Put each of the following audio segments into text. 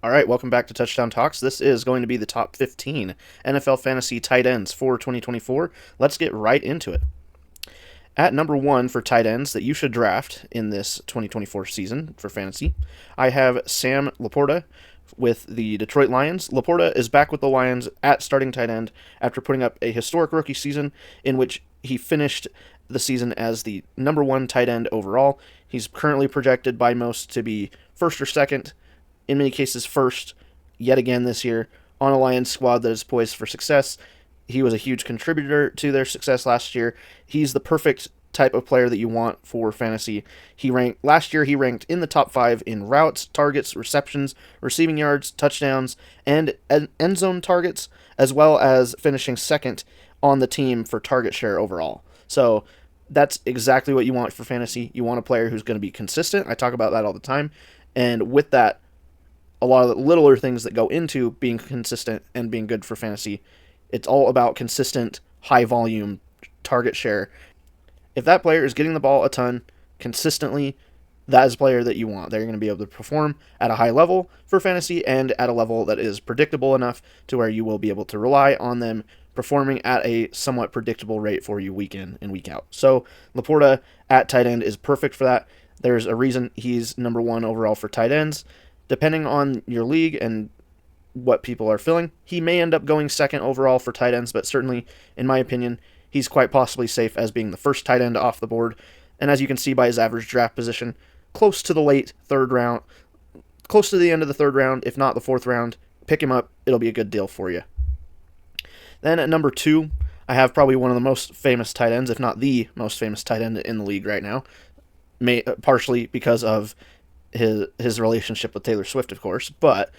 All right, welcome back to Touchdown Talks. This is going to be the top 15 NFL fantasy tight ends for 2024. Let's get right into it. At number 1 for tight ends that you should draft in this 2024 season for fantasy, I have Sam LaPorta with the Detroit Lions. LaPorta is back with the Lions at starting tight end after putting up a historic rookie season in which he finished the season as the number 1 tight end overall. He's currently projected by most to be first or second, in many cases first, yet again this year, on a Lions squad that is poised for success. He was a huge contributor to their success last year. He's the perfect type of player that you want for fantasy. Last year he ranked in the top 5 in routes, targets, receptions, receiving yards, touchdowns, and end zone targets, as well as finishing second on the team for target share overall. So that's exactly what you want for fantasy. You want a player who's going to be consistent. I talk about that all the time. And with that, a lot of the littler things that go into being consistent and being good for fantasy. It's all about consistent, high volume target share. If that player is getting the ball a ton consistently, that is a player that you want. They're going to be able to perform at a high level for fantasy and at a level that is predictable enough to where you will be able to rely on them performing at a somewhat predictable rate for you week in and week out. So LaPorta at tight end is perfect for that. There's a reason he's number 1 overall for tight ends. Depending on your league and what people are feeling, he may end up going second overall for tight ends, but certainly, in my opinion, he's quite possibly safe as being the first tight end off the board. And as you can see by his average draft position, close to the late third round, close to the end of the third round, if not the fourth round. Pick him up. It'll be a good deal for you. Then at number 2, I have probably one of the most famous tight ends, if not the most famous tight end in the league right now, partially because of his relationship with Taylor Swift, of course, but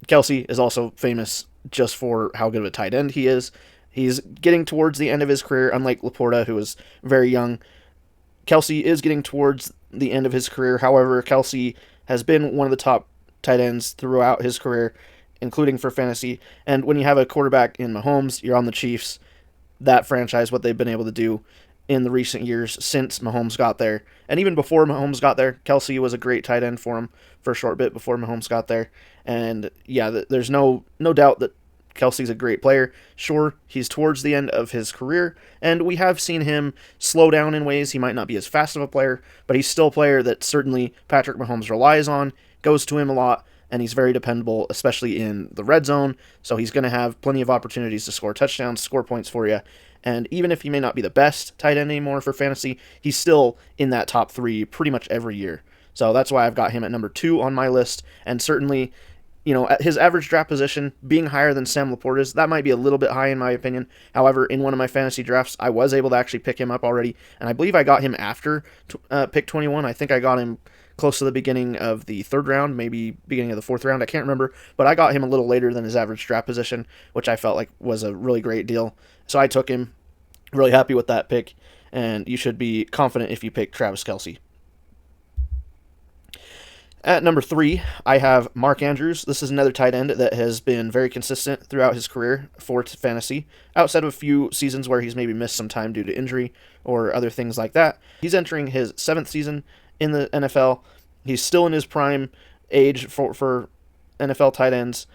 Kelce is also famous just for how good of a tight end he is. He's getting towards the end of his career, unlike LaPorta, who is very young. Kelce is getting towards the end of his career. However, Kelce has been one of the top tight ends throughout his career, including for fantasy. And when you have a quarterback in Mahomes, you're on the Chiefs. That franchise, what they've been able to do in the recent years since Mahomes got there. And even before Mahomes got there, Kelce was a great tight end for him for a short bit before Mahomes got there. And yeah, there's no doubt that Kelce's a great player. Sure, he's towards the end of his career, and we have seen him slow down in ways. He might not be as fast of a player, but he's still a player that certainly Patrick Mahomes relies on, goes to him a lot, and he's very dependable, especially in the red zone. So he's going to have plenty of opportunities to score touchdowns, score points for you. And even if he may not be the best tight end anymore for fantasy, he's still in that top 3 pretty much every year. So that's why I've got him at number 2 on my list. And certainly, at his average draft position being higher than Sam LaPorta's, that might be a little bit high in my opinion. However, in one of my fantasy drafts, I was able to actually pick him up already. And I believe I got him after pick 21. I think I got him close to the beginning of the 3rd round, maybe beginning of the 4th round. I can't remember, but I got him a little later than his average draft position, which I felt like was a really great deal. So I took him. Really happy with that pick, and you should be confident if you pick Travis Kelce. At number 3, I have Mark Andrews. This is another tight end that has been very consistent throughout his career for fantasy, outside of a few seasons where he's maybe missed some time due to injury or other things like that. He's entering his 7th season in the NFL. He's still in his prime age for NFL tight ends.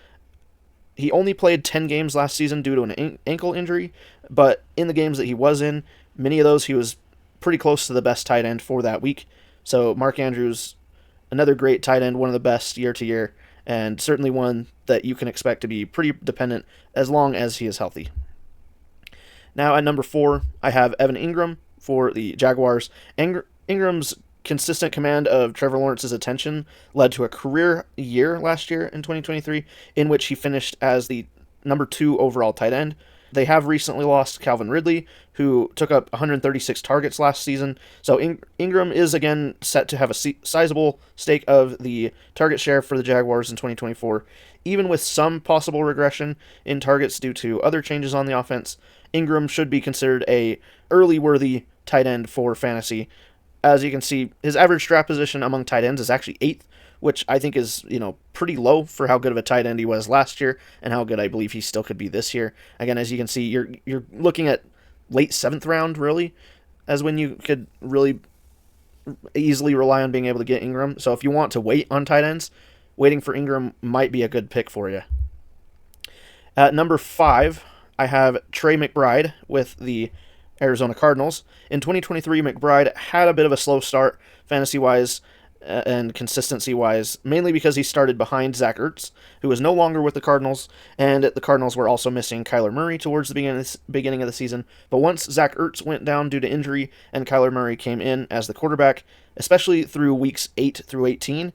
He only played 10 games last season due to an ankle injury, but in the games that he was in, many of those he was pretty close to the best tight end for that week. So Mark Andrews, another great tight end, one of the best year to year, and certainly one that you can expect to be pretty dependent as long as he is healthy. Now at number 4, I have Evan Engram for the Jaguars. Ingram's consistent command of Trevor Lawrence's attention led to a career year last year in 2023, in which he finished as the number 2 overall tight end. They have recently lost Calvin Ridley, who took up 136 targets last season. So Engram is again set to have a sizable stake of the target share for the Jaguars in 2024. Even with some possible regression in targets due to other changes on the offense, Engram should be considered a early worthy tight end for fantasy. As you can see, his average draft position among tight ends is actually 8th, which I think is, pretty low for how good of a tight end he was last year and how good I believe he still could be this year. Again, as you can see, you're looking at late 7th round, really, as when you could really easily rely on being able to get Engram. So if you want to wait on tight ends, waiting for Engram might be a good pick for you. At number 5, I have Trey McBride with the Arizona Cardinals. In 2023, McBride had a bit of a slow start fantasy-wise and consistency-wise, mainly because he started behind Zach Ertz, who is no longer with the Cardinals, and the Cardinals were also missing Kyler Murray towards the beginning of the season. But once Zach Ertz went down due to injury and Kyler Murray came in as the quarterback, especially through weeks 8 through 18,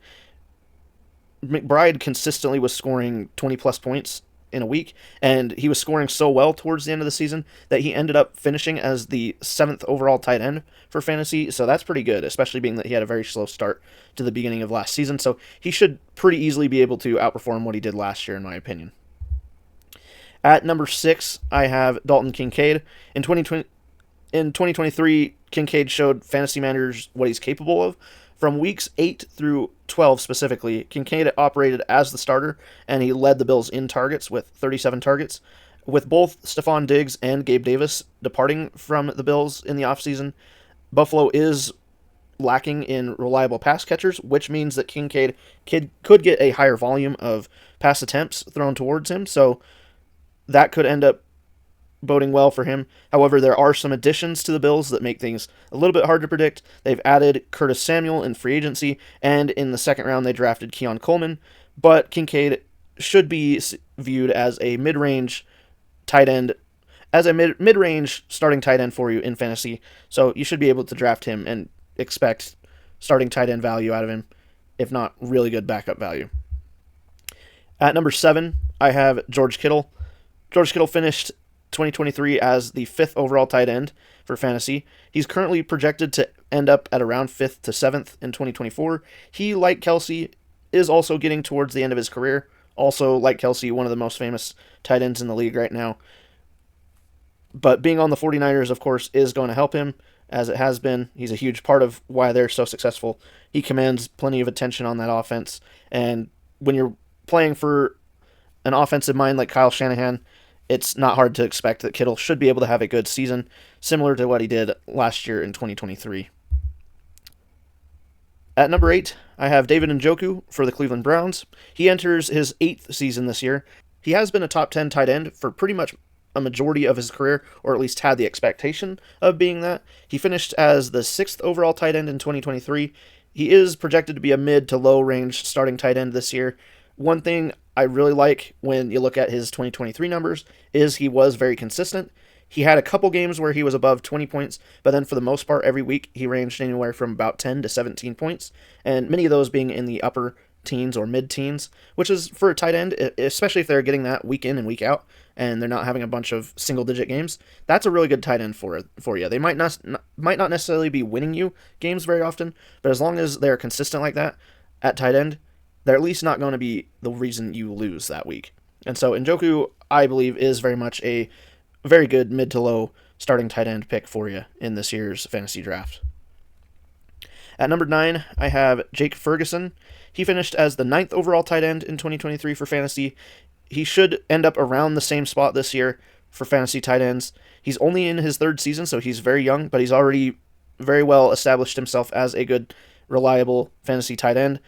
McBride consistently was scoring 20-plus points in a week, and he was scoring so well towards the end of the season that he ended up finishing as the 7th overall tight end for fantasy, so that's pretty good, especially being that he had a very slow start to the beginning of last season, so he should pretty easily be able to outperform what he did last year, in my opinion. At number 6, I have Dalton Kincaid. In 2023, Kincaid showed fantasy managers what he's capable of. From weeks 8 through 12 specifically, Kincaid operated as the starter, and he led the Bills in targets with 37 targets. With both Stephon Diggs and Gabe Davis departing from the Bills in the offseason, Buffalo is lacking in reliable pass catchers, which means that Kincaid could get a higher volume of pass attempts thrown towards him, so that could end up boding well for him. However, there are some additions to the Bills that make things a little bit hard to predict. They've added Curtis Samuel in free agency, and in the second round they drafted Keon Coleman, but Kincaid should be viewed as a mid-range tight end, as a mid-range starting tight end for you in fantasy, so you should be able to draft him and expect starting tight end value out of him, if not really good backup value. At number 7, I have George Kittle. George Kittle finished 2023 as the 5th overall tight end for fantasy. He's currently projected to end up at around 5th to 7th in 2024. He, like Kelce, is also getting towards the end of his career. Also, like Kelce, one of the most famous tight ends in the league right now. But being on the 49ers, of course, is going to help him, as it has been. He's a huge part of why they're so successful. He commands plenty of attention on that offense, and when you're playing for an offensive mind like Kyle Shanahan, it's not hard to expect that Kittle should be able to have a good season, similar to what he did last year in 2023. At number 8, I have David Njoku for the Cleveland Browns. He enters his 8th season this year. He has been a top 10 tight end for pretty much a majority of his career, or at least had the expectation of being that. He finished as the 6th overall tight end in 2023. He is projected to be a mid to low range starting tight end this year. One thing I really like when you look at his 2023 numbers is he was very consistent. He had a couple games where he was above 20 points, but then for the most part, every week he ranged anywhere from about 10 to 17 points, and many of those being in the upper teens or mid-teens, which is for a tight end, especially if they're getting that week in and week out, and they're not having a bunch of single-digit games. That's a really good tight end for you. They might not necessarily be winning you games very often, but as long as they're consistent like that at tight end, they're at least not going to be the reason you lose that week. And so Njoku, I believe, is very much a very good mid to low starting tight end pick for you in this year's fantasy draft. At number 9, I have Jake Ferguson. He finished as the 9th overall tight end in 2023 for fantasy. He should end up around the same spot this year for fantasy tight ends. He's only in his 3rd season, so he's very young, but he's already very well established himself as a good, reliable fantasy tight end.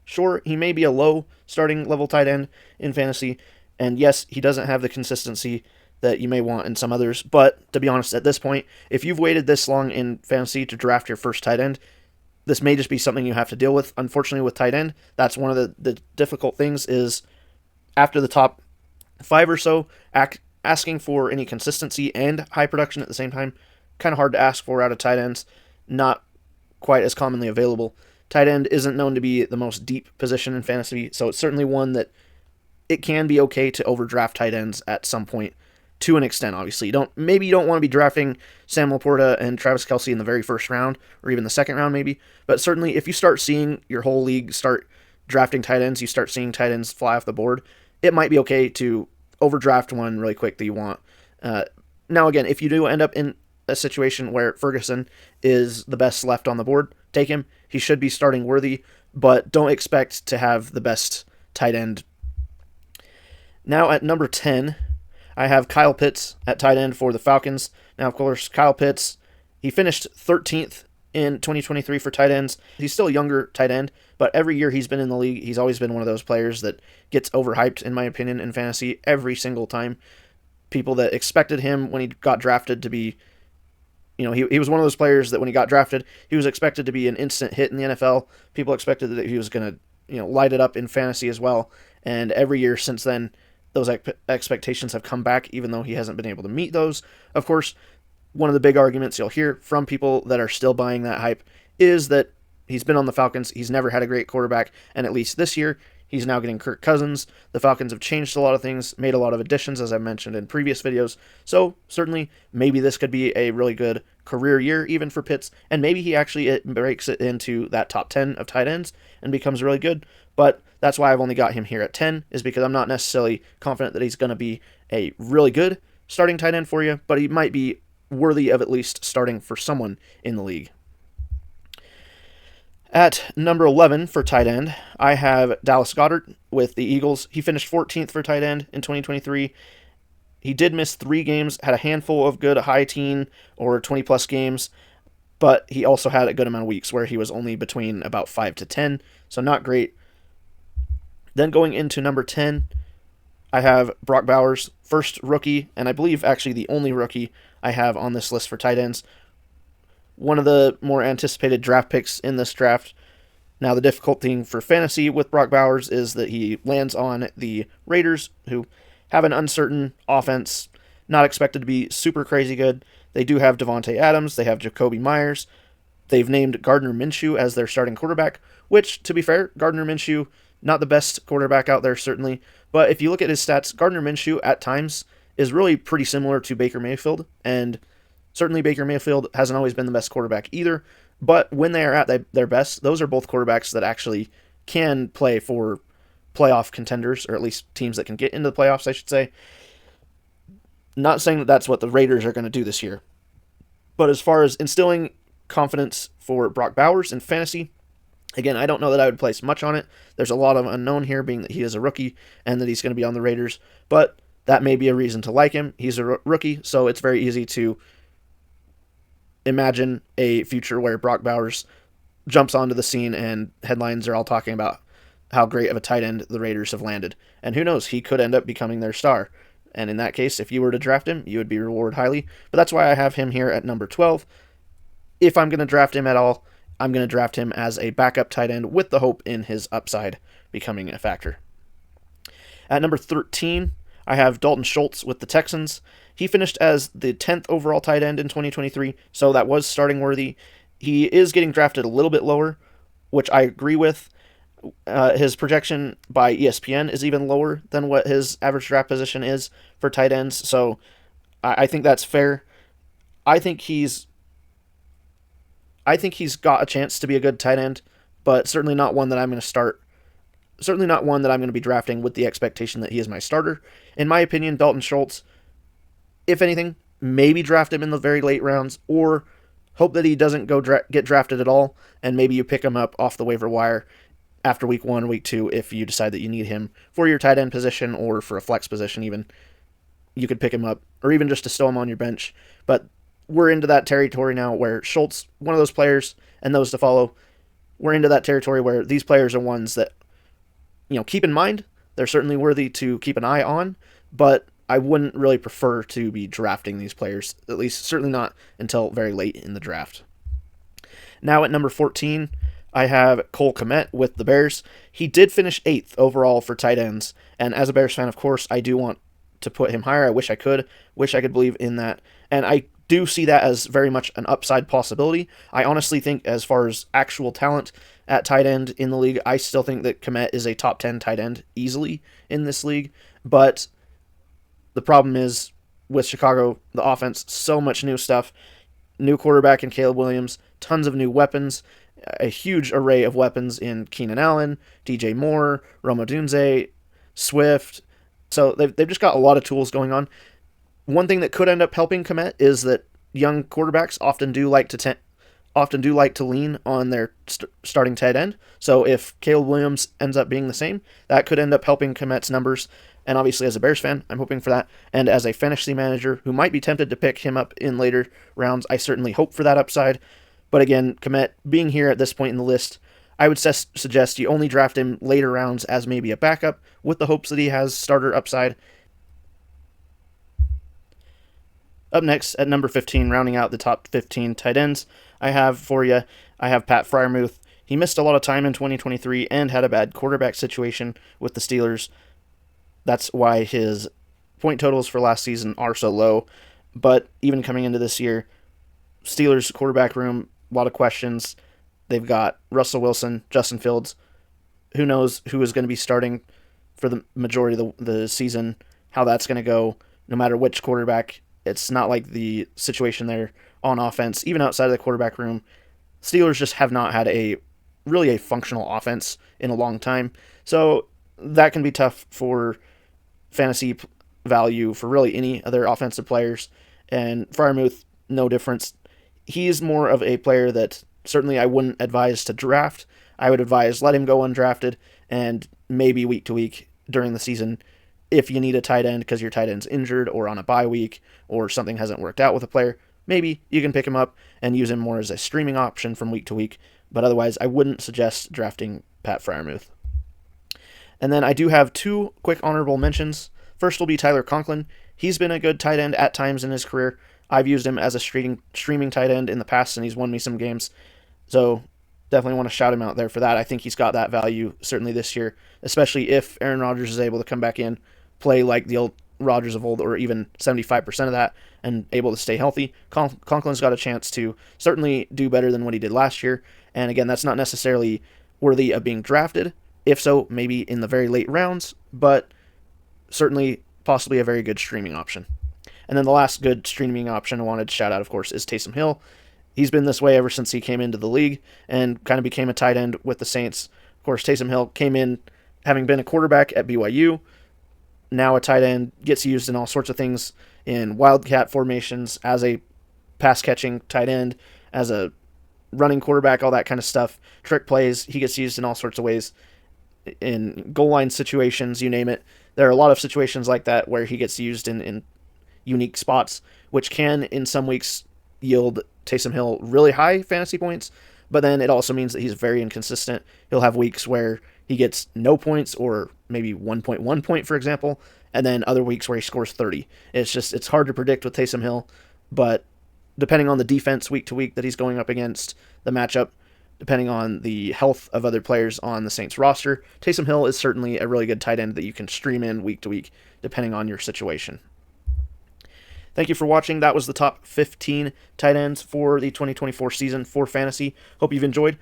Sure, he may be a low starting level tight end in fantasy, and yes, he doesn't have the consistency that you may want in some others, but to be honest, at this point, if you've waited this long in fantasy to draft your first tight end, this may just be something you have to deal with. Unfortunately, with tight end, that's one of the difficult things is after the top 5 or so, asking for any consistency and high production at the same time, kind of hard to ask for out of tight ends, not quite as commonly available. Tight end isn't known to be the most deep position in fantasy, so it's certainly one that it can be okay to overdraft tight ends at some point, to an extent, obviously. Maybe you don't want to be drafting Sam LaPorta and Travis Kelce in the very first round, or even the second round maybe, but certainly if you start seeing your whole league start drafting tight ends, you start seeing tight ends fly off the board, it might be okay to overdraft one really quick that you want. Now again, if you do end up in a situation where Ferguson is the best left on the board, take him. He should be starting worthy, but don't expect to have the best tight end. Now at number 10, I have Kyle Pitts at tight end for the Falcons. Now, of course, Kyle Pitts, he finished 13th in 2023 for tight ends. He's still a younger tight end, but every year he's been in the league, he's always been one of those players that gets overhyped, in my opinion, in fantasy every single time. People that expected him when he got drafted to be, he was one of those players that when he got drafted, he was expected to be an instant hit in the NFL. People expected that he was going to, light it up in fantasy as well. And every year since then, those expectations have come back, even though he hasn't been able to meet those. Of course, one of the big arguments you'll hear from people that are still buying that hype is that he's been on the Falcons. He's never had a great quarterback, and at least this year, he's now getting Kirk Cousins. The Falcons have changed a lot of things, made a lot of additions, as I mentioned in previous videos. So certainly, maybe this could be a really good career year even for Pitts, and maybe he actually breaks it into that top 10 of tight ends and becomes really good. But that's why I've only got him here at 10, is because I'm not necessarily confident that he's going to be a really good starting tight end for you, but he might be worthy of at least starting for someone in the league. At number 11 for tight end, I have Dallas Goedert with the Eagles. He finished 14th for tight end in 2023. He did miss 3 games, had a handful of good high teen or 20-plus games, but he also had a good amount of weeks where he was only between about 5 to 10, so not great. Then going into number 10, I have Brock Bowers, first rookie, and I believe actually the only rookie I have on this list for tight ends. One of the more anticipated draft picks in this draft. Now, the difficult thing for fantasy with Brock Bowers is that he lands on the Raiders, who have an uncertain offense, not expected to be super crazy good. They do have Devontae Adams. They have Jacoby Myers. They've named Gardner Minshew as their starting quarterback, which, to be fair, Gardner Minshew, not the best quarterback out there, certainly. But if you look at his stats, Gardner Minshew, at times, is really pretty similar to Baker Mayfield, and certainly Baker Mayfield hasn't always been the best quarterback either, but when they are at their best, those are both quarterbacks that actually can play for playoff contenders, or at least teams that can get into the playoffs, I should say. Not saying that that's what the Raiders are going to do this year, but as far as instilling confidence for Brock Bowers in fantasy, again, I don't know that I would place much on it. There's a lot of unknown here, being that he is a rookie and that he's going to be on the Raiders, but that may be a reason to like him. He's a rookie, so it's very easy to imagine a future where Brock Bowers jumps onto the scene and headlines are all talking about how great of a tight end the Raiders have landed. And who knows, he could end up becoming their star. And in that case, if you were to draft him, you would be rewarded highly. But that's why I have him here at number 12. If I'm going to draft him at all, I'm going to draft him as a backup tight end with the hope in his upside becoming a factor. At number 13, I have Dalton Schultz with the Texans. He finished as the 10th overall tight end in 2023, so that was starting worthy. He is getting drafted a little bit lower, which I agree with. His projection by ESPN is even lower than what his average draft position is for tight ends, so I think that's fair. I think he's got a chance to be a good tight end, but certainly not one that I'm going to start. Certainly not one that I'm going to be drafting with the expectation that he is my starter. In my opinion, Dalton Schultz, if anything, maybe draft him in the very late rounds, or hope that he doesn't get drafted at all, and maybe you pick him up off the waiver wire after week 1 or week 2 if you decide that you need him for your tight end position or for a flex position even. You could pick him up, or even just to stow him on your bench. But we're into that territory now where Schultz, one of those players, and those to follow, we're into that territory where these players are ones that, keep in mind, they're certainly worthy to keep an eye on, but I wouldn't really prefer to be drafting these players, at least certainly not until very late in the draft. Now at number 14, I have Cole Kmet with the Bears. He did finish 8th overall for tight ends, and as a Bears fan, of course, I do want to put him higher. I wish I could believe in that, and I do see that as very much an upside possibility. I honestly think, as far as actual talent at tight end in the league, I still think that Kmet is a top 10 tight end easily in this league, but the problem is, with Chicago, the offense, so much new stuff. New quarterback in Caleb Williams, tons of new weapons, a huge array of weapons in Keenan Allen, DJ Moore, Rome Odunze, Swift. So they've just got a lot of tools going on. One thing that could end up helping Kmet is that young quarterbacks often do like to lean on their starting tight end. So if Caleb Williams ends up being the same, that could end up helping Kmet's numbers. And obviously, as a Bears fan, I'm hoping for that. And as a fantasy manager who might be tempted to pick him up in later rounds, I certainly hope for that upside. But again, Kmet being here at this point in the list, I would suggest you only draft him later rounds as maybe a backup with the hopes that he has starter upside. Up next, at number 15, rounding out the top 15 tight ends, I have Pat Freiermuth. He missed a lot of time in 2023 and had a bad quarterback situation with the Steelers. That's why his point totals for last season are so low. But even coming into this year, Steelers quarterback room, a lot of questions. They've got Russell Wilson, Justin Fields. Who knows who is going to be starting for the majority of the season, how that's going to go, no matter which quarterback. It's not like the situation there on offense, even outside of the quarterback room. Steelers just have not had a functional offense in a long time. So that can be tough for fantasy value for really any other offensive players. And Freiermuth, no difference. He's more of a player that certainly I wouldn't advise to draft. I would advise let him go undrafted and maybe week to week during the season if you need a tight end because your tight end's injured or on a bye week or something hasn't worked out with a player. Maybe you can pick him up and use him more as a streaming option from week to week. But otherwise, I wouldn't suggest drafting Pat Freiermuth. And then I do have two quick honorable mentions. First will be Tyler Conklin. He's been a good tight end at times in his career. I've used him as a streaming tight end in the past, and he's won me some games. So definitely want to shout him out there for that. I think he's got that value certainly this year, especially if Aaron Rodgers is able to come back in, play like the old Rodgers of old, or even 75% of that, and able to stay healthy. Conklin's got a chance to certainly do better than what he did last year. And again, that's not necessarily worthy of being drafted. If so, maybe in the very late rounds, but certainly possibly a very good streaming option. And then the last good streaming option I wanted to shout out, of course, is Taysom Hill. He's been this way ever since he came into the league and kind of became a tight end with the Saints. Of course, Taysom Hill came in having been a quarterback at BYU, now a tight end, gets used in all sorts of things in wildcat formations, as a pass-catching tight end, as a running quarterback, all that kind of stuff. Trick plays, he gets used in all sorts of ways. In goal line situations, you name it. There are a lot of situations like that where he gets used in unique spots, which can, in some weeks, yield Taysom Hill really high fantasy points, but then it also means that he's very inconsistent. He'll have weeks where he gets no points or maybe 1.1 point, for example, and then other weeks where he scores 30. It's hard to predict with Taysom Hill, but depending on the defense week to week that he's going up against, the matchup, depending on the health of other players on the Saints roster, Taysom Hill is certainly a really good tight end that you can stream in week to week, depending on your situation. Thank you for watching. That was the top 15 tight ends for the 2024 season for fantasy. Hope you've enjoyed.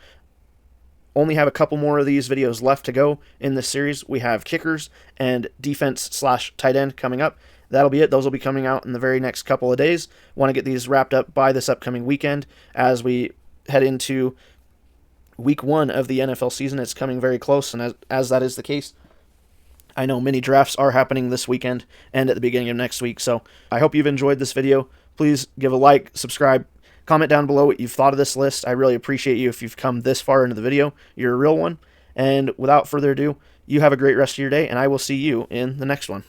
Only have a couple more of these videos left to go in this series. We have kickers and defense/tight end coming up. That'll be it. Those will be coming out in the very next couple of days. Want to get these wrapped up by this upcoming weekend as we head into week 1 of the NFL season. It's coming very close, and as that is the case, I know many drafts are happening this weekend and at the beginning of next week, so I hope you've enjoyed this video. Please give a like, subscribe, comment down below what you've thought of this list. I really appreciate you if you've come this far into the video. You're a real one. And without further ado, you have a great rest of your day, and I will see you in the next one.